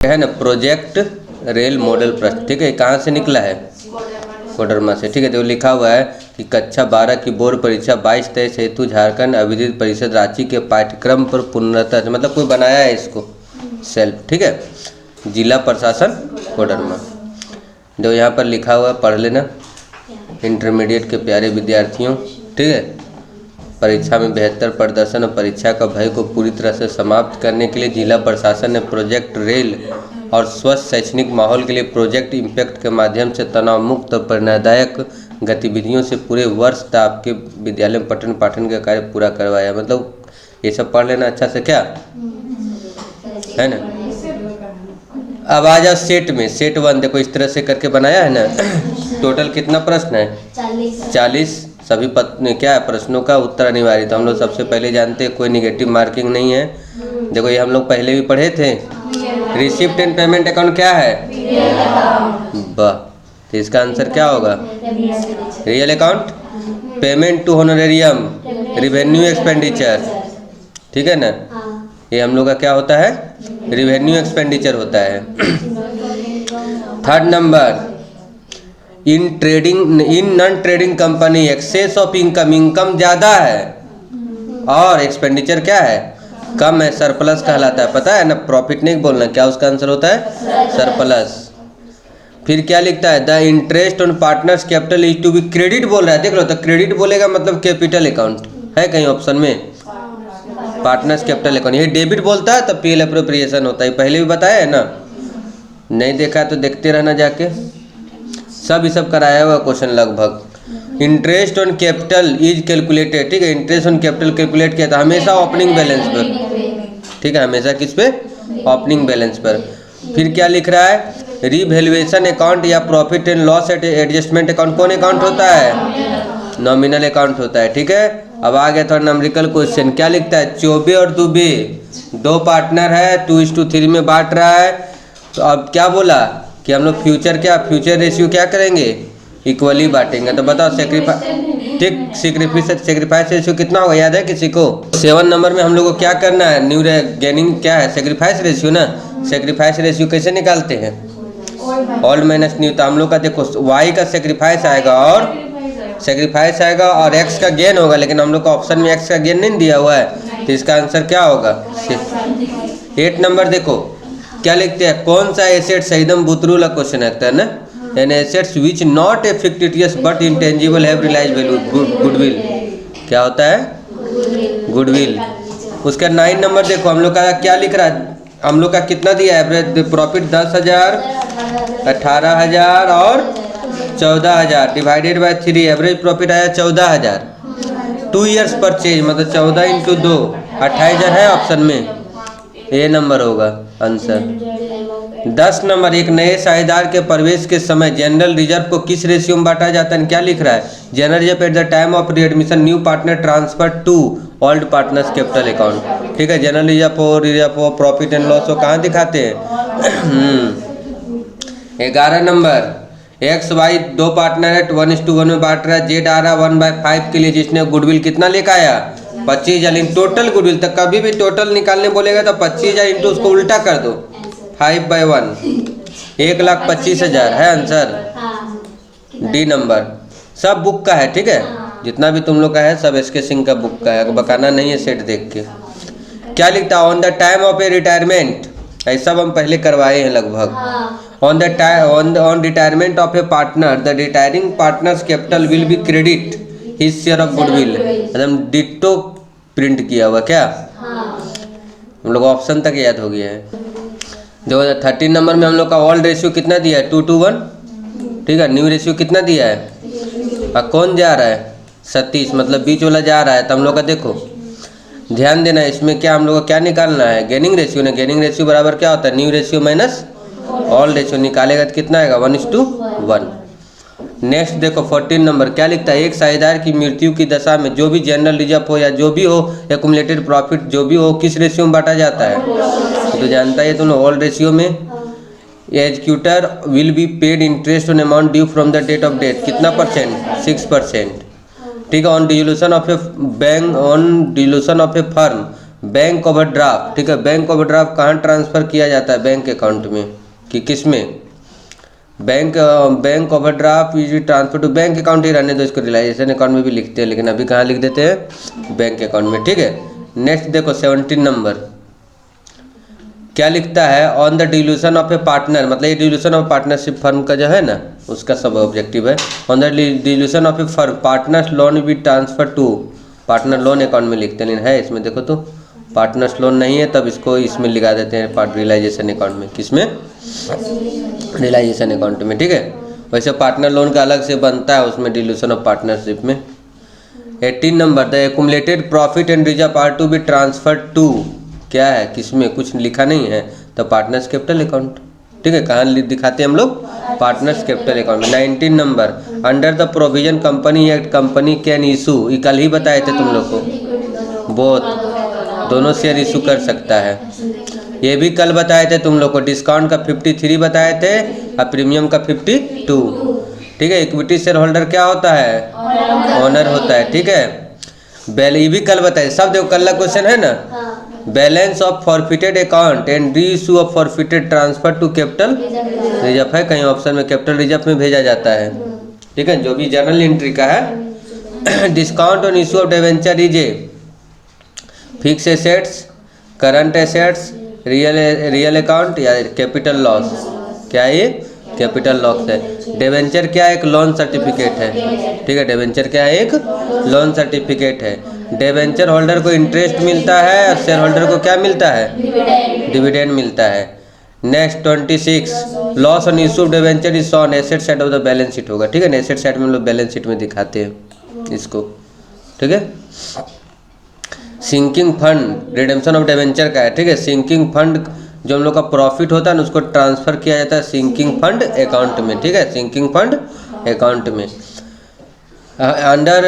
है ना, project rail model प्रश्न। ठीक है, कहाँ से निकला है? कोडरमा से। ठीक है, तो लिखा हुआ है कि कक्षा 12 की बोर्ड परीक्षा 22-23 हेतु झारखंड अभिवृद्धि परिषद रांची के पाठ्यक्रम पर पुनर्रचना, मतलब कोई बनाया है इसको सेल्फ। ठीक है, जिला प्रशासन कोडरमा। जो यहाँ पर लिखा हुआ पढ़ लेना। इंटरमीडिएट के प्यारे विद्यार्थियों, ठीक है, परीक्षा में बेहतर प्रदर्शन और परीक्षा का भय को पूरी तरह से समाप्त करने के लिए जिला प्रशासन ने प्रोजेक्ट रेल और स्वस्थ शैक्षणिक माहौल के लिए प्रोजेक्ट इम्पैक्ट के माध्यम से तनाव मुक्त और प्रेरणादायक गतिविधियों से पूरे वर्ष तक आपके विद्यालय में पठन पाठन का कार्य पूरा करवाया। मतलब ये सब पढ़ लेना अच्छा से, क्या है ना। अब आ जाओ सेट में। सेट 1 देखो इस तरह से करके बनाया है ना। टोटल कितना प्रश्न है? 40। सभी क्या है, प्रश्नों का उत्तर अनिवार्य। तो हम लोग सबसे पहले जानते हैं कोई निगेटिव मार्किंग नहीं है। देखो ये हम लोग पहले भी पढ़े थे। रिसिप्ट एंड पेमेंट अकाउंट क्या है? वाह, तो इसका आंसर क्या होगा? Real account. Payment to honorarium, revenue expenditure. ठीक है ना, ये हम लोग का क्या होता है? रिवेन्यू एक्सपेंडिचर होता है। Third number, in non trading company excess of income ज़्यादा है और एक्सपेंडिचर क्या है? कम है, सरप्लस कहलाता है। पता है ना, प्रॉफिट नहीं बोलना, क्या उसका आंसर होता है? सरप्लस। फिर क्या लिखता है? The interest on partners capital is to be credit बोल रहा है। देख लो, तो क्रेडिट बोलेगा मतलब कैपिटल अकाउंट है कहीं ऑप्शन में? Partners capital account. ये डेबिट बोलता है तब पीएल अप्रोप्रिएशन होता है। पहले भी बताया है ना, नहीं देखा तो देखते रहना जाके, सब कराया हुआ क्वेश्चन लगभग। Interest on capital is calculated. ठीक है, इंटरेस्ट ऑन कैपिटल कैलकुलेट किया था हमेशा ओपनिंग बैलेंस पर। ठीक है, हमेशा किस पे? ओपनिंग बैलेंस पर। फिर क्या लिख रहा है? रीवैल्यूएशन अकाउंट या profit and loss adjustment account कौन अकाउंट होता है? नॉमिनल अकाउंट होता है। ठीक है, अब आ गया थोड़ा नंबरिकल क्वेश्चन। क्या लिखता है? चौबे और दुबे दो पार्टनर है, 2:3 में बांट रहा है। तो अब क्या बोला कि हम लोग फ्यूचर रेशियो क्या करेंगे? इक्वली बांटेंगे। तो बताओ सेक्रीफाइस रेशियो कितना होगा, याद है किसी को? 7 नंबर में हम लोग को क्या करना है? न्यू गेनिंग क्या है? सेक्रीफाइस रेशियो ना। सेक्रीफाइस रेशियो कैसे निकालते हैं? Old minus new. तो हम लोग का देखो वाई का सेक्रीफाइस आएगा और एक्स का गेन होगा, लेकिन हम लोग का ऑप्शन में एक्स का गेन नहीं दिया हुआ है, तो इसका आंसर क्या होगा? 8 नंबर देखो क्या लिखते हैं? कौन सा एसेट्स है? एकदम बुतरूला क्वेश्चन लगता है ना। An assets which not a fictitious but intangible have realised value. Goodwill. क्या होता है? गुडविल। उसका 9 नंबर देखो हम लोग का क्या लिख रहा है? हम लोग का कितना दिया है? एवरेज प्रॉफिट 10,000, 18,000 और 14,000 डिवाइडेड बाय 3। एवरेज प्रॉफिट आया 14,000। 2 ईयर्स परचेज मतलब 14 × 2 28,000 है ऑप्शन में। ए नंबर होगा आंसर। 10 नंबर, एक नए साझेदार के प्रवेश के समय जनरल रिजर्व को किस रेशियो में बांटा जाता है? क्या लिख रहा है? General reserve at the time of readmission new partner transfer to old partners capital account. ठीक है, जनरल रिजर्व हो प्रॉफिट एंड लॉस हो कहाँ दिखाते हैं? 11 नंबर, एक्स वाई दो पार्टनर है, 1:1 में बांट रहा है। जेड आ रहा 1/5 के लिए, जिसने गुडविल कितना लेकर आया? 25,000 टोटल गुडविल। तो कभी भी टोटल निकालने बोलेगा तो 25,000 इंटू उसको उल्टा कर दो, 5/1 1,25,000 है आंसर। डी नंबर सब बुक का है। ठीक है, जितना भी तुम लोग का है सब एसके सिंह का बुक का है, बकाना नहीं है सेट देख के। क्या लिखता है? On the time of A retirement, ऐसा हम पहले करवाए हैं लगभग। On retirement of a partner the retiring partners capital will be credit his share of goodwill. एकदम डिट्टो प्रिंट किया हुआ। क्या हम लोग ऑप्शन तक याद हो गया है। जो 13 नंबर में हम लोग का ओल्ड रेशियो कितना दिया है? 2:1। ठीक है, न्यू रेशियो कितना दिया है? और कौन जा रहा है? 37 मतलब बीच वाला जा रहा है। तो हम लोग का देखो ध्यान देना, इसमें क्या हम लोग को क्या निकालना है? गेनिंग रेशियो ना। गेनिंग रेशियो बराबर क्या होता है? New ratio minus old ratio. निकालेगा तो कितना आएगा? 1:1। नेक्स्ट देखो 14 नंबर क्या लिखता है? एक साझेदार की मृत्यु की दशा में जो भी जनरल रिजर्व हो या जो भी हो एक्युमुलेटेड प्रॉफिट जो भी हो किस रेशियो में बांटा जाता है? तो जानता है तुम ओल्ड रेशियो में। Executor will be paid interest on amount due from the date of death. कितना परसेंट? 6%। ठीक है, on dissolution of a bank, on dissolution of a firm bank overdraft, ठीक है, बैंक ओवरड्राफ्ट कहाँ ट्रांसफ़र किया जाता है, बैंक अकाउंट में कि किस में, bank overdraft usually transfer to bank account ही रहने दो, इसको रियलाइजेशन अकाउंट में भी लिखते हैं, लेकिन अभी कहाँ लिख देते हैं, बैंक अकाउंट में, ठीक है। नेक्स्ट देखो 17 नंबर क्या लिखता है, on the dilution of a partner, मतलब ये डिल्यूशन ऑफ पार्टनरशिप फर्म का जो है ना उसका सब ऑब्जेक्टिव है। On the dilution of a firm partners loan भी transfer to partner loan account में लिखते हैं, लेकिन है इसमें देखो तो पार्टनर्स लोन नहीं है, तब इसको इसमें लिखा देते हैं पार्ट रियलाइजेशन अकाउंट में, किसमें, रियलाइजेशन अकाउंट में, ठीक है। वैसे पार्टनर लोन का अलग से बनता है उसमें डिल्यूशन ऑफ पार्टनरशिप में। 18 number the accumulated profit and reserve are to be transfer to, क्या है, किसमें, कुछ लिखा नहीं है, तो पार्टनर्स कैपिटल अकाउंट, ठीक है, कहाँ दिखाते हैं हम लोग, पार्टनर्स कैपिटल अकाउंट में। 19 number under the provision company act company can issue, ये कल ही बताए थे तुम लोग को, बोथ दोनों शेयर इशू कर सकता है, ये भी कल बताए थे तुम लोग को, डिस्काउंट का 53 बताए थे और प्रीमियम का 52, ठीक है। इक्विटी शेयर होल्डर क्या होता है, ओनर होता है, ठीक है। ये भी कल बताए, सब देखो कल का क्वेश्चन है ना, balance of forfeited account and reissue of forfeited transfer to capital reserve है, कहीं ऑप्शन में कैपिटल रिजर्व में भेजा जाता है, ठीक है, जो भी जर्नल एंट्री का है। Discount on issue of debenture is a fix assets, current assets, real account या कैपिटल लॉस, क्या ये कैपिटल लॉस है। डिवेंचर क्या है, एक लोन सर्टिफिकेट है, ठीक है, डिवेंचर क्या है, एक लोन सर्टिफिकेट है। डिवेंचर होल्डर को इंटरेस्ट मिलता है और शेयर होल्डर को क्या मिलता है, डिविडेंड मिलता है। Next 26 loss on issue of debenture is on asset side of the balance sheet होगा, ठीक है, एसेट साइड में हम लोग बैलेंस शीट में दिखाते हैं इसको, ठीक है। Sinking fund redemption of debenture का है, ठीक है, सिंकिंग फंड जो हम लोग का प्रॉफिट होता है ना उसको ट्रांसफर किया जाता है सिंकिंग फंड अकाउंट में, ठीक है, सिंकिंग फंड अकाउंट में। Under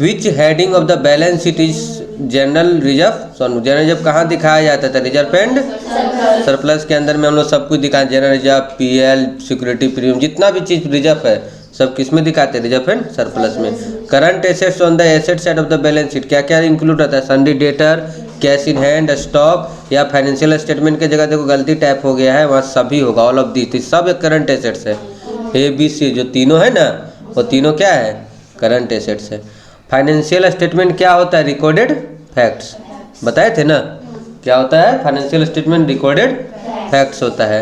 which heading of the balance sheet is general reserve, general reserve कहाँ दिखाया जाता था, रिजर्व एंड सरप्लस के अंदर में हम लोग सब कुछ दिखाए, general reserve, PL, security premium, जितना भी चीज़ रिजर्व है सब किस में दिखाते हैं, रिजर्व एंड सरप्लस में। Current assets on the asset side of the balance sheet क्या क्या इंक्लूड रहता है, सन्डी debtor, cash in hand, stock या फाइनेंशियल स्टेटमेंट के जगह देखो गलती टाइप हो गया है, वहाँ सभी होगा, ऑल ऑफ दी, सब एक करंट एसेट्स है, ए बी सी जो तीनों है ना वो तीनों क्या है, करंट एसेट्स है। फाइनेंशियल स्टेटमेंट क्या होता है, रिकॉर्डेड फैक्ट्स, बताए थे ना क्या होता है, फाइनेंशियल स्टेटमेंट रिकॉर्डेड फैक्ट्स होता है।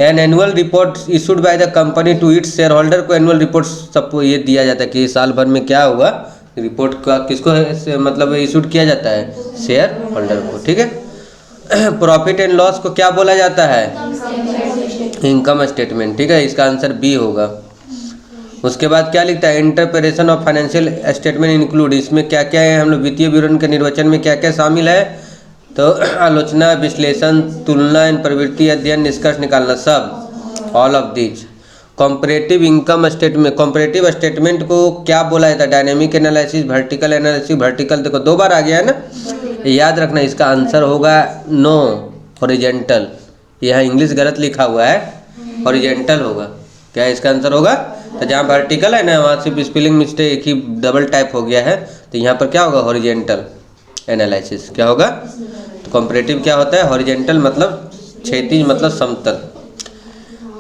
An annual report issued by the company to its shareholder को एनुअल रिपोर्ट सबको ये दिया जाता है कि साल भर में क्या हुआ, रिपोर्ट का किसको मतलब इशूड किया जाता है, शेयर होल्डर को, ठीक है। प्रॉफिट एंड लॉस को क्या बोला जाता है, इनकम स्टेटमेंट, ठीक है, इसका आंसर बी होगा। उसके बाद क्या लिखता है, interpretation of financial statement include, इसमें क्या क्या है, हम लोग वित्तीय विवरण के निर्वचन में क्या क्या शामिल है, तो आलोचना, विश्लेषण, तुलना एंड प्रवृत्ति, अध्ययन, निष्कर्ष निकालना, सब all of these. Comparative income statement, comparative statement को क्या बोला जाता है, dynamic analysis, vertical analysis, vertical देखो 2 बार आ गया है ना, याद रखना इसका आंसर होगा नो, हॉरिजॉन्टल, यह इंग्लिश गलत लिखा हुआ है, हॉरिजॉन्टल होगा, क्या इसका आंसर होगा, तो जहाँ वर्टिकल है ना वहाँ सिर्फ स्पेलिंग मिस्टेक एक ही डबल टाइप हो गया है, तो यहाँ पर क्या होगा, हॉरिजॉन्टल एनालिसिस, क्या होगा, तो कॉम्परेटिव क्या होता है, हॉरिजॉन्टल मतलब क्षैतिज मतलब समतल।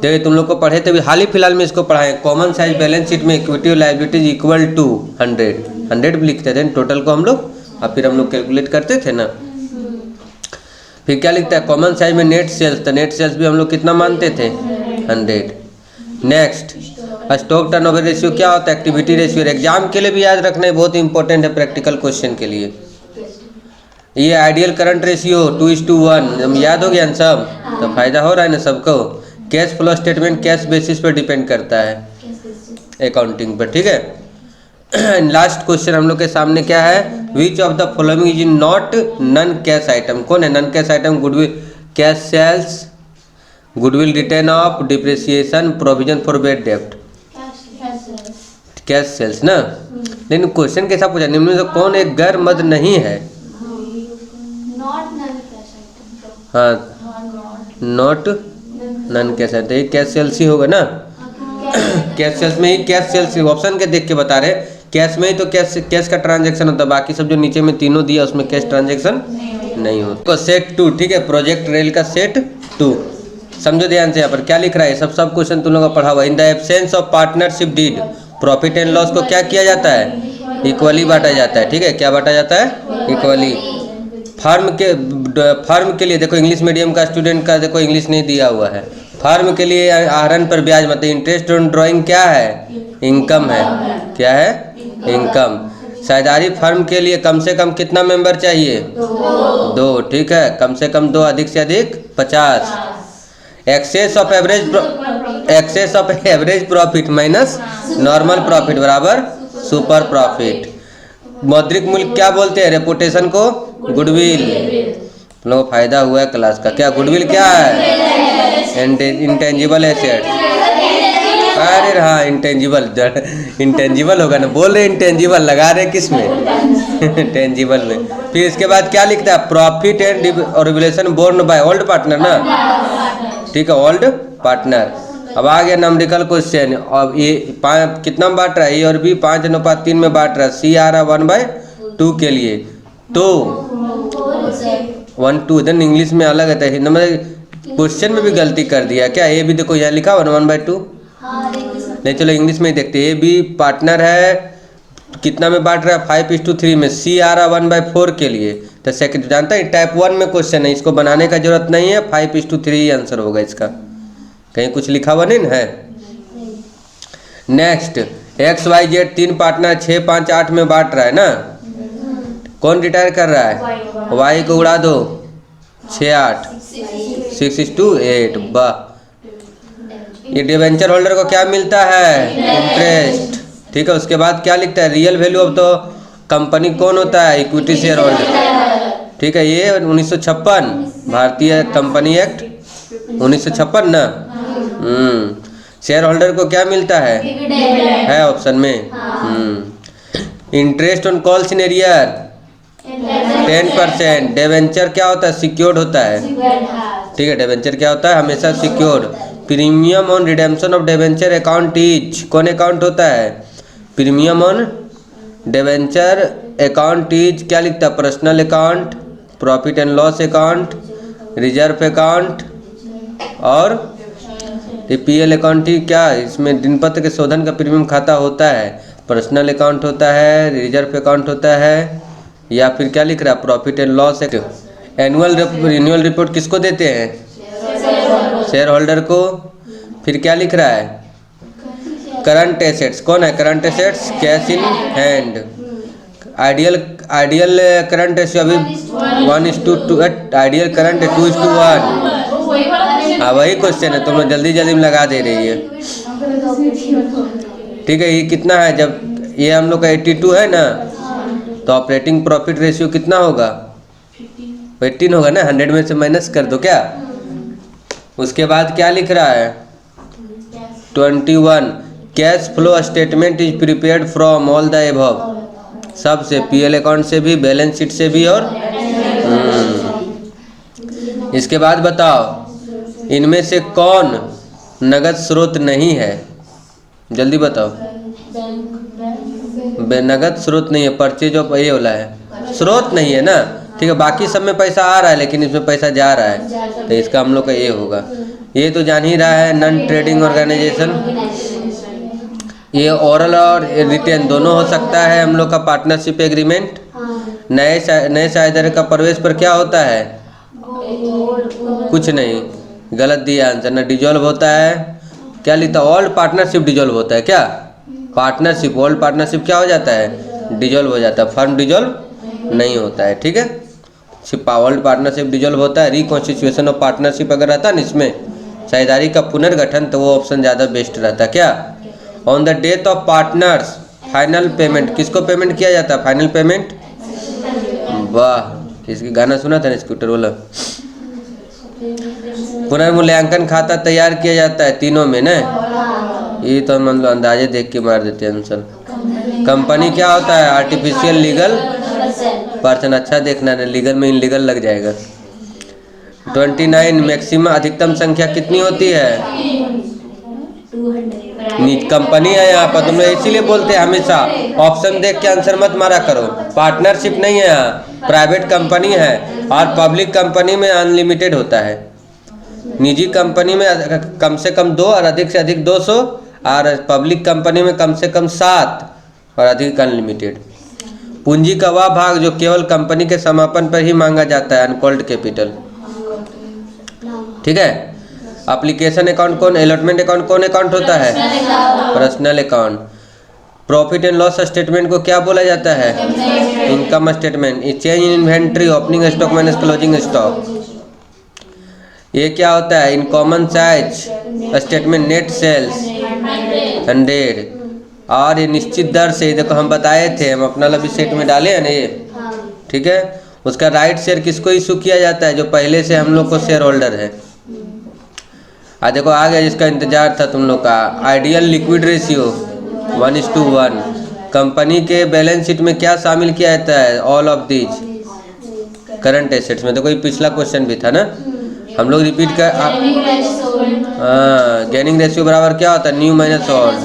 देखिए तुम लोग को पढ़े थे हाल ही फिलहाल में इसको पढ़ाएं, कॉमन साइज बैलेंस शीट में इक्विटी और लायबिलिटीज इक्वल टू 100 भी लिखते थे टोटल को हम लोग, और फिर हम लोग कैलकुलेट करते थे ना। फिर क्या लिखता है, कॉमन साइज में नेट सेल्स, तो नेट सेल्स भी हम लोग कितना मानते थे, 100। नेक्स्ट स्टॉक टर्नओवर रेशियो क्या होता है, एक्टिविटी रेशियो, एग्जाम के लिए भी याद रखना है, बहुत इंपॉर्टेंट है प्रैक्टिकल क्वेश्चन के लिए। ये आइडियल करंट रेशियो 2:1, हम याद हो गया ना सब, तो फायदा हो रहा है ना सबको। Cash flow statement cash basis पर डिपेंड करता है अकाउंटिंग पर, ठीक है। लास्ट क्वेश्चन हम लोग के सामने क्या है, which of the following is not non cash item, कौन है non cash item, goodwill, cash sales, goodwill written off, depreciation, provision for bad डेब्ट, कैश सेल्स ना। लेकिन क्वेश्चन कैसा पूछा, निम्न में से कौन एक गैर मद नहीं है, हाँ not non cash item, cash sales ही होगा ना, कैश सेल्स में ही कैश सेल्स ऑप्शन के देख के बता रहे कैश में ही तो कैश का ट्रांजैक्शन होता है, बाकी सब जो नीचे में तीनों दिया उसमें कैश ट्रांजैक्शन नहीं होता। तो सेट 2, ठीक है, प्रोजेक्ट रेल का सेट 2। समझो ध्यान से, यहाँ पर क्या लिख रहा है, सब क्वेश्चन तुम लोगों का पढ़ा हुआ। In the absence of partnership deed profit and loss को क्या किया जाता है, इक्वली बांटा जाता है। ठीक है, क्या बांटा जाता है, इक्वली। फर्म के लिए देखो, इंग्लिश मीडियम का स्टूडेंट का देखो इंग्लिश नहीं दिया हुआ है। फर्म के लिए आहरण पर ब्याज मतलब इंटरेस्ट ऑन ड्राइंग क्या है, इनकम है। क्या है, इनकम। साझेदारी फर्म के लिए कम से कम कितना मेंबर चाहिए, 2। ठीक है, कम से कम 2, अधिक से अधिक 50। Excess of average profit minus normal profit बराबर सुपर प्रॉफिट। मौद्रिक मूल्य क्या बोलते हैं, रेपुटेशन को गुडविल। तुम लोगों को फायदा हुआ है क्लास का। क्या गुडविल क्या है, इंटेंजिबल एसेट। अरे हाँ, इंटेंजिबल होगा ना, बोल रहे इंटेंजिबल, लगा रहे किस में टेंजिबल में। फिर इसके बाद क्या लिखता है, profit and revaluation borne by old partner ना। ठीक है, ओल्ड पार्टनर। अब आ गया नंबरिकल क्वेश्चन। अब ये कितना में बांट रहा है, ए और बी 5:3 में बांट रहा है। सी आ रहा 1/2 के लिए, तो 1/2 इधर इंग्लिश में अलग है, तो क्वेश्चन में भी गलती कर दिया क्या। ए भी देखो यहाँ लिखा हुआ 1/2। नहीं, चलो इंग्लिश में ही देखते। ए बी पार्टनर है, कितना में बांट रहा है, 5:3 में। सी आ रहा 1/4 के लिए, तो सेकंड जानता है टाइप 1 में क्वेश्चन है, इसको बनाने का जरूरत नहीं है। 5:3 आंसर होगा इसका, कहीं कुछ लिखा हुआ नहीं ना है। नेक्स्ट, XYZ 3 पार्टनर 6, 5, 8 में बांट रहा है ना। कौन रिटायर कर रहा है, वाई को उड़ा दो, 6, 8, 6:8। वाह। ये डिवेंचर होल्डर को क्या मिलता है, इंटरेस्ट। ठीक है, उसके बाद क्या लिखता है, real value of the company कौन होता है, इक्विटी शेयर होल्डर। ठीक है, ये 1956 भारतीय कंपनी एक्ट 1956 ना। शेयर होल्डर को क्या मिलता है ऑप्शन में। Interest on calls in arrear 10%। Debenture क्या होता है, सिक्योर्ड होता है। ठीक है, डिवेंचर क्या होता है, हमेशा secured. Premium on redemption of debenture account is कौन अकाउंट होता है, premium on debenture account is क्या लिखता है, personal account, profit and loss account, reserve account और पीएल अकाउंट ही। क्या इसमें दिनपत्र के शोधन का प्रीमियम खाता होता है, पर्सनल अकाउंट होता है, रिजर्व अकाउंट होता है, या फिर क्या लिख रहा है, profit and loss. Annual report किसको देते हैं, शेयर होल्डर को। फिर क्या लिख रहा है, करंट एसेट्स कौन है, current assets cash in hand. Ideal current ratio अभी 1:2, आइडियल करंट 2:1। हाँ, वही क्वेश्चन है, तुम लोग जल्दी जल्दी में लगा दे रही है। ठीक है, ये कितना है, जब ये हम लोग का 82 है ना, तो ऑपरेटिंग प्रॉफिट रेशियो कितना होगा, 18 होगा ना। 100 में से माइनस कर दो क्या। उसके बाद क्या लिख रहा है, 21 cash flow statement is prepared from all the above. सबसे, पीएल अकाउंट से भी, बैलेंस शीट से भी, और इसके बाद बताओ इनमें से कौन नगद स्रोत नहीं है, जल्दी बताओ। नगद स्रोत नहीं है, परचेज ऑफ ये वाला है, स्रोत नहीं है ना। ठीक है, बाकी सब में पैसा आ रहा है लेकिन इसमें पैसा जा रहा है, तो इसका हम लोग का ये होगा। ये तो जान ही रहा है, नॉन ट्रेडिंग ऑर्गेनाइजेशन। ये ओरल और रिटेन दोनों हो सकता है हम लोग का पार्टनरशिप एग्रीमेंट। नए साझेदार का प्रवेश पर क्या होता है, कुछ नहीं, गलत दिया आंसर ना। डिजॉल्व होता है, क्या लिखता है, ओल्ड पार्टनरशिप डिजॉल्व होता है। क्या पार्टनरशिप, ओल्ड पार्टनरशिप क्या हो जाता है, डिजॉल्व हो जाता है, फर्म डिजॉल्व नहीं होता है। ठीक है, सिर्फ ओल्ड पार्टनरशिप डिजॉल्व होता है। रिकॉन्स्टिट्यूशन ऑफ पार्टनरशिप अगर रहता है ना इसमें, साझेदारी का पुनर्गठन, तो वो ऑप्शन ज़्यादा बेस्ट रहता है। क्या on the death of partners final payment किसको पेमेंट किया जाता है, फाइनल पेमेंट। वाह, किसकी गाना सुना था ना, स्कूटर वाला। पुनर्मूल्यांकन खाता तैयार किया जाता है तीनों में ना। ये तो हम अंदाजे देख के मार देते हैं आंसर। कंपनी क्या होता है, आर्टिफिशियल लीगल पर्सन। अच्छा देखना है, लीगल में इनलीगल लग जाएगा। 29 मैक्सिमम अधिकतम संख्या कितनी होती है, कंपनी है यहाँ पर, तुम लोग इसीलिए बोलते हैं हमेशा ऑप्शन देख के आंसर मत मारा करो। पार्टनरशिप नहीं है यहाँ, प्राइवेट कंपनी है। और पब्लिक कंपनी में अनलिमिटेड होता है, निजी कंपनी में कम से कम 2 और अधिक से अधिक 200, और पब्लिक कंपनी में कम से कम 7 और अधिक अनलिमिटेड। पूंजी का वह भाग जो केवल कंपनी के समापन पर ही मांगा जाता है, अनकॉल्ड कैपिटल। ठीक है। एप्लीकेशन अकाउंट कौन, अलॉटमेंट अकाउंट कौन अकाउंट होता है? Personal account. Profit and loss statement को क्या बोला जाता है? Income statement. Change in inventory, opening stock minus closing stock, ये क्या होता है? In common size statement, net sales 100। और ये निश्चित दर से, देखो हम बताए थे, हम अपना लभी सेट में डाले हैं ना ये। ठीक है। उसका राइट शेयर किसको इशू किया जाता है? जो पहले से हम लोग को शेयर होल्डर है। आज देखो आ गया जिसका इंतजार था तुम लोग का, आइडियल लिक्विड रेशियो 1:1। कंपनी के बैलेंस शीट में क्या शामिल किया जाता है? All of these current assets में। देखो ये पिछला क्वेश्चन भी था ना, हम लोग रिपीट कर। हाँ, गेनिंग रेशियो बराबर क्या होता है? New minus old.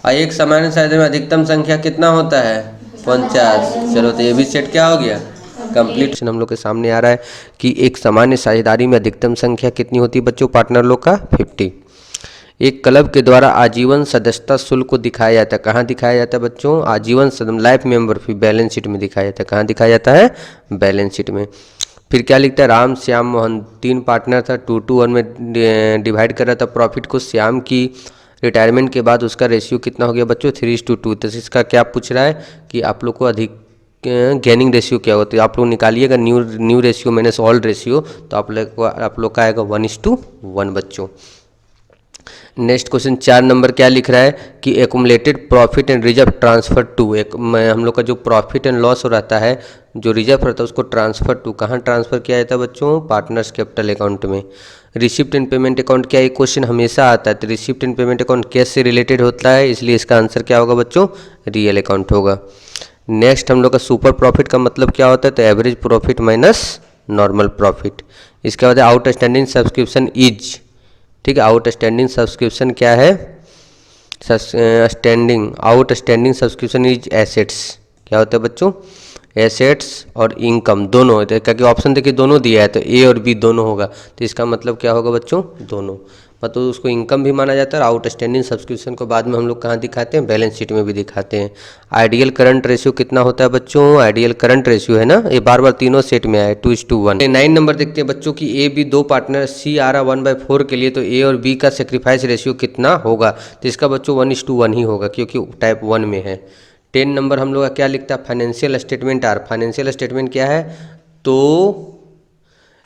और एक सामान्य साझेदारी में अधिकतम संख्या कितना होता है? 50। चलो तो ये भी सेट क्या हो गया? कंप्लीट। हम लोग के सामने आ रहा है कि एक सामान्य साझेदारी में अधिकतम संख्या कितनी होती है बच्चों? पार्टनर लोग का 50। एक क्लब के द्वारा आजीवन सदस्यता शुल्क को दिखाया जाता है, कहाँ दिखाया जाता है बच्चों? आजीवन लाइफ मेंबर फी बैलेंस शीट में दिखाया जाता है। कहाँ दिखाया जाता है? बैलेंस शीट में। फिर क्या लिखता है? राम श्याम मोहन 3 पार्टनर था, 2:1 में डिवाइड कर रहा था प्रॉफिट को। श्याम की रिटायरमेंट के बाद उसका रेशियो कितना हो गया बच्चों? 3:2। तो इसका क्या पूछ रहा है कि आप लोग को अधिक गेनिंग रेशियो क्या होती है? आप लोग निकालिएगा new ratio minus old ratio, तो आप लोग का आएगा 1:1 बच्चों। नेक्स्ट क्वेश्चन 4 नंबर क्या लिख रहा है कि accumulated profit and reserve transfer to. हम लोग का जो प्रॉफिट एंड लॉस हो रहता है, जो रिजर्व रहता है, उसको ट्रांसफर टू कहाँ ट्रांसफर किया जाता है बच्चों? पार्टनर्स कैपिटल अकाउंट में। रिसिप्ट एंड पेमेंट अकाउंट, क्या एक क्वेश्चन हमेशा आता है, तो receipt and payment account cash से रिलेटेड होता है, इसलिए इसका आंसर क्या होगा बच्चों? रियल अकाउंट होगा। नेक्स्ट हम लोग का सुपर प्रॉफिट का मतलब क्या होता है? तो average profit minus normal profit. इसके बाद आउटस्टैंडिंग सब्सक्रिप्शन इज। ठीक है। आउटस्टैंडिंग सब्सक्रिप्शन क्या है? Outstanding subscription is assets. क्या होता है बच्चों? एसेट्स और इनकम दोनों, क्योंकि ऑप्शन देखिए दोनों दिया है, तो ए और बी दोनों होगा, तो इसका मतलब क्या होगा बच्चों? दोनों। मतलब उसको इनकम भी माना जाता है। और आउटस्टैंडिंग सब्सक्रिप्शन को बाद में हम लोग कहाँ दिखाते हैं? बैलेंस शीट में भी दिखाते हैं। आइडियल करंट रेशियो कितना होता है बच्चों? आइडियल करंट रेशियो है ना, ये बार बार तीनों सेट में आया है, 2:1। 9 नंबर देखते हैं बच्चों की ए बी 2 पार्टनर सी आ रहा 1/4 के लिए, तो ए और बी का सेक्रीफाइस रेशियो कितना होगा? तो इसका बच्चों 1:1 ही होगा, क्योंकि टाइप 1 में है। 10 नंबर हम लोग का क्या लिखता है? Financial statement are. Financial statement क्या है? तो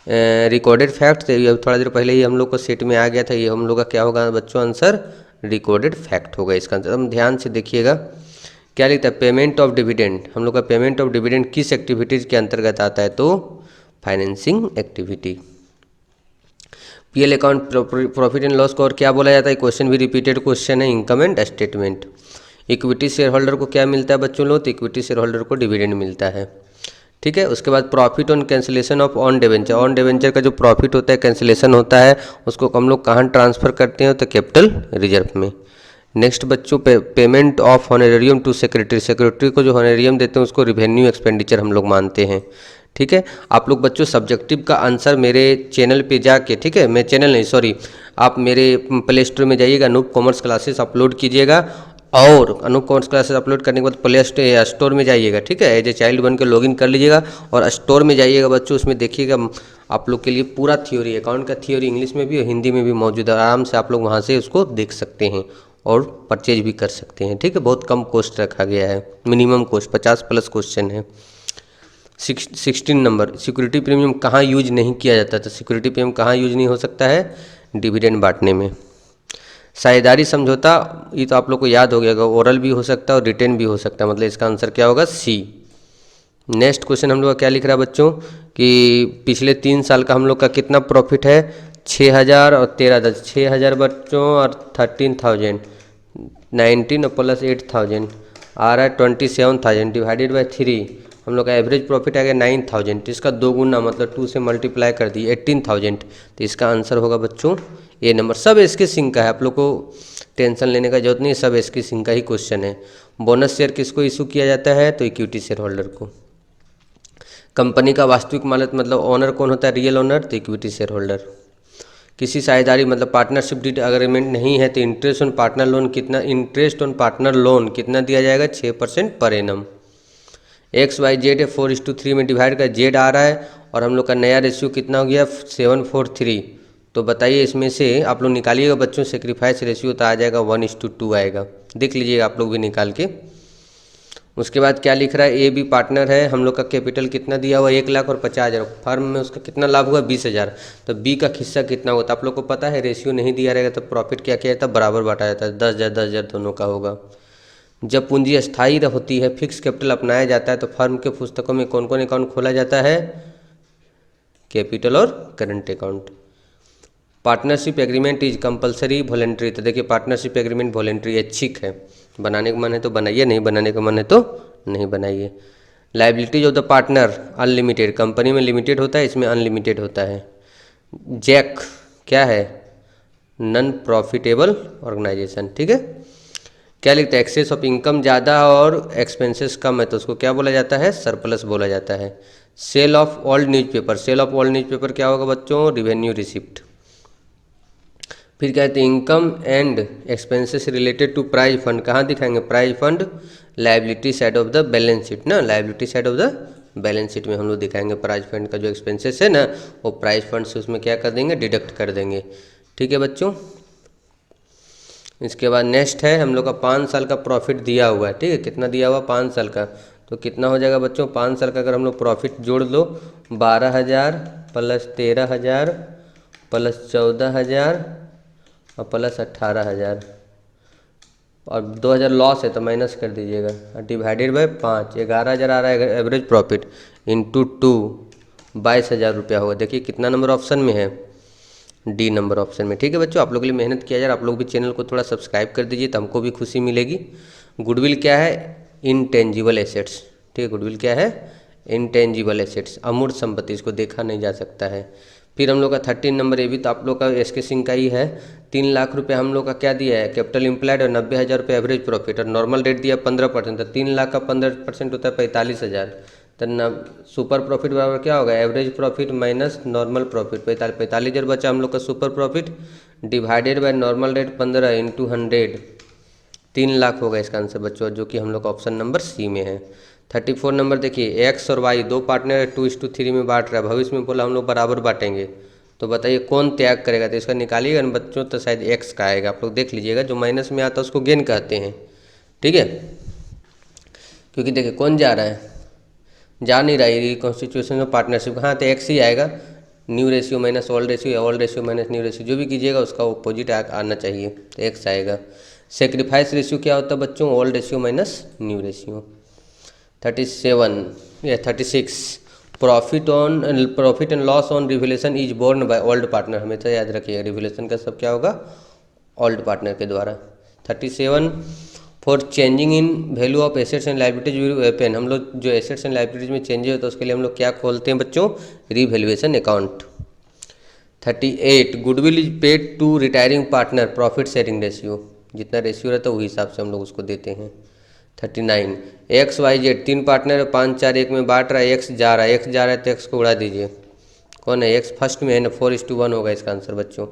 रिकॉर्डेड फैक्ट। थोड़ा देर पहले ही हम लोग को सेट में आ गया था, ये हम लोग का क्या होगा बच्चों? आंसर रिकॉर्डेड फैक्ट होगा इसका आंसर। हम ध्यान से देखिएगा क्या लिखता है? Payment of dividend. हम लोग का पेमेंट ऑफ डिविडेंड किस एक्टिविटीज़ के अंतर्गत आता है? तो financing activity. PL account profit and loss को और क्या बोला जाता है? क्वेश्चन भी रिपीटेड क्वेश्चन है। Income and statement. Equity share holder को क्या मिलता है बच्चों लोग? तो इक्विटी शेयर होल्डर को डिविडेंड मिलता है। ठीक है। उसके बाद profit on cancellation of on debenture. On debenture का जो प्रॉफिट होता है, कैंसिलेशन होता है, उसको हम लोग कहाँ ट्रांसफर करते हैं? तो कैपिटल रिजर्व में। नेक्स्ट बच्चों payment of honorarium to secretary. Secretary को जो हॉनरेरियम देते हैं उसको रिवेन्यू एक्सपेंडिचर हम लोग मानते हैं। ठीक है। आप लोग बच्चों सब्जेक्टिव का आंसर मेरे चैनल पे जाके, ठीक है, मैं चैनल नहीं सॉरी, आप मेरे प्ले स्टोर में जाइएगा, अनूप कॉमर्स क्लासेस अपलोड कीजिएगा, और अनूप कॉमर्स क्लासेस अपलोड करने के बाद प्ले स्टोर में जाइएगा। ठीक है। एज ए चाइल्ड बन के लॉगिन कर लीजिएगा और स्टोर में जाइएगा बच्चों, उसमें देखिएगा आप लोग के लिए पूरा थ्योरी, अकाउंट का थ्योरी इंग्लिश में भी और हिंदी में भी मौजूद है। आराम से आप लोग वहाँ से उसको देख सकते हैं और परचेज भी कर सकते हैं। ठीक है। बहुत कम कॉस्ट रखा गया है, मिनिमम कॉस्ट 50+ क्वेश्चन है। 16 नंबर सिक्योरिटी प्रीमियम कहाँ यूज नहीं किया जाता? तो सिक्योरिटी प्रीमियम कहाँ यूज नहीं हो सकता है? डिविडेंड बांटने में। साझेदारी समझौता, ये तो आप लोग को याद हो गया, ओरल भी हो सकता है और रिटेन भी हो सकता है, मतलब इसका आंसर क्या होगा? सी। नेक्स्ट क्वेश्चन हम लोग का क्या लिख रहा है बच्चों कि पिछले 3 साल का हम लोग का कितना प्रॉफिट है? 6000 और 13,000। 6000 बच्चों और 13,000, 19 और प्लस 8000 आ रहा है 27,000 डिवाइडेड बाई 3। हम लोग का एवरेज प्रॉफिट आ गया 9,000, तो इसका 2 गुना मतलब 2 से मल्टीप्लाई कर दिए 18,000, तो इसका आंसर होगा बच्चों ए नंबर। सब इसके सिंक का है, आप लोग को टेंशन लेने का जरूरत नहीं, सब एसके सिंह का ही क्वेश्चन है। बोनस शेयर किसको इशू किया जाता है, तो इक्विटी शेयर होल्डर को। कंपनी का वास्तविक मालिक मतलब ओनर कौन होता है, रियल ओनर, तो इक्विटी शेयर होल्डर। किसी साझेदारी मतलब पार्टनरशिप डीड अग्रीमेंट नहीं है तो इंटरेस्ट ऑन पार्टनर लोन कितना दिया जाएगा, 6% पर एनम। XYZ है 4:3 में डिवाइड कर जेड आ रहा है और हम लोग का नया रेशियो कितना हो गया 7:4:3। तो बताइए इसमें से आप लोग निकालिएगा बच्चों, सेक्रीफाइस रेशियो तो आ जाएगा 1:2 आएगा, देख लीजिएगा आप लोग भी निकाल के। उसके बाद क्या लिख रहा है, ए बी पार्टनर है, हम लोग का कैपिटल कितना दिया हुआ 1,50,000, फर्म में उसका कितना लाभ हुआ 20,000, तो बी का हिस्सा कितना होता है आप लोग को पता है। रेशियो नहीं दिया रहेगा तो प्रॉफिट क्या किया जाता है, बराबर बांटा जाता है, 10,000 दोनों का होगा। जब पूंजी अस्थायी होती है, फिक्स कैपिटल अपनाया जाता है, तो फर्म के पुस्तकों में कौन कौन अकाउंट खोला जाता है, कैपिटल और current account. Partnership agreement is compulsory voluntary, तो देखिए पार्टनरशिप एग्रीमेंट वॉलेंट्री ऐच्छिक है, बनाने का मन है तो बनाइए, नहीं बनाने का मन है तो नहीं बनाइए। Liabilities of the partner unlimited, company में लिमिटेड होता है, इसमें अनलिमिटेड होता है। जैक क्या है, नॉन प्रॉफिटेबल ऑर्गेनाइजेशन, ठीक है। क्या लिखता है, एक्सेस ऑफ इनकम ज़्यादा और एक्सपेंसेस कम है तो उसको क्या बोला जाता है, सरप्लस बोला जाता है। Sale of old newspaper, sale of old newspaper क्या होगा बच्चों, रिवेन्यू रिसिप्ट। फिर कहते हैं income and expenses related to prize fund, कहाँ दिखाएंगे, prize fund liability side of the balance sheet ना, liability side of the balance sheet में हम लोग दिखाएंगे प्राइज फंड का जो एक्सपेंसेस है ना, वो प्राइज फंड से उसमें क्या कर देंगे, डिडक्ट कर देंगे, ठीक है बच्चों। इसके बाद नेक्स्ट है हम लोग का 5 साल का प्रॉफिट दिया हुआ है, ठीक है, कितना दिया हुआ 5 साल का, तो कितना हो जाएगा बच्चों 5 साल का अगर हम लोग प्रॉफिट जोड़ लो 12,000 प्लस 13,000 प्लस 14,000 और प्लस 18,000 और 2,000 लॉस है तो माइनस कर दीजिएगा, डिवाइडेड बाय 5, 11,000 आ रहा है एवरेज प्रॉफिट, इंटू 2 22,000 रुपया होगा। देखिए कितना नंबर ऑप्शन में है, डी नंबर ऑप्शन में, ठीक है बच्चों। आप लोग के लिए मेहनत किया जा रहा है, आप लोग भी चैनल को थोड़ा सब्सक्राइब कर दीजिए तो हमको भी खुशी मिलेगी। गुडविल क्या है, इनटेंजिबल एसेट्स, ठीक है, गुडविल क्या है, इनटेंजिबल एसेट्स, अमूर्त संपत्ति, इसको देखा नहीं जा सकता है। फिर हम लोग का 13 नंबर, ये भी तो आप लोग का एसके सिंह का ही है, 3 लाख रुपये हम लोग का क्या दिया है, कैपिटल इम्प्लाइड और 90,000 रुपये एवरेज प्रॉफिट और नॉर्मल रेट दिया 15%, तो 3 लाख का 15% होता है 45,000, तो न सुपर प्रॉफिट बराबर क्या होगा, average profit minus normal profit, 45,000 बचा हम लोग का super profit, divided by normal rate 15 into 100, 3 lakh होगा इसका आंसर बच्चों, जो कि हम लोग का ऑप्शन नंबर सी में है। 34 नंबर देखिए, एक्स और वाई दो पार्टनर 2:3 में बांट रहा है, भविष्य में बोला हम लोग बराबर बांटेंगे, तो बताइए कौन त्याग करेगा, तो इसका निकालिएगा ना बच्चों, तो शायद एक्स का आएगा, आप लोग देख लीजिएगा, जो माइनस में आता है उसको गेन कहते हैं, ठीक है। क्योंकि देखिए कौन जा रहा है, जा नहीं रहा है, कॉन्स्टिट्यूशन में पार्टनरशिप, हाँ तो एक्स ही आएगा, new ratio minus old ratio या old ratio minus new ratio, जो भी कीजिएगा उसका अपोजिट आना चाहिए, तो एक्स आएगा। सेक्रीफाइस रेशियो क्या होता है बच्चों, old ratio minus new ratio. 37 या 36, profit and loss on revaluation is borne by old partner, हमेशा याद रखिएगा रिवोल्यूशन का सब क्या होगा, ओल्ड पार्टनर के द्वारा। 37 for changing in value of assets and liabilities weapon, हम लोग जो एसेट्स एंड लाइबिलिटीज में चेंजेस होता है उसके लिए हम लोग क्या खोलते हैं बच्चों, revaluation account. 38 goodwill is paid to retiring partner, profit sharing ratio, जितना रेशियो रहता है वही हिसाब से हम लोग उसको देते हैं। 39 XYZ 3 पार्टनर 5, 4, 1 में बांट रहा है, एक्स जा रहा है तो एक्स को उड़ा दीजिए, कौन है एक्स फर्स्ट में है ना, 4:1 होगा इसका आंसर बच्चों,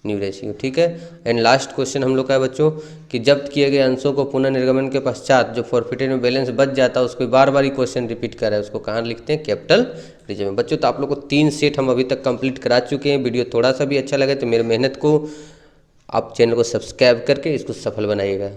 न्यू रेशियो, ठीक है। एंड लास्ट क्वेश्चन हम लोग का है बच्चों कि जब्त किए गए अंशों को पुनः निर्गमन के पश्चात जो फॉरफिटेड में बैलेंस बच जाता है उसको बार बार ही क्वेश्चन रिपीट कर रहा है, उसको कहाँ लिखते हैं, कैपिटल रिजर्व में बच्चों। तो आप लोग को 3 सेट हम अभी तक कंप्लीट करा चुके हैं। वीडियो थोड़ा सा भी अच्छा लगे तो मेरे मेहनत को आप चैनल को सब्सक्राइब करके इसको सफल बनाइएगा।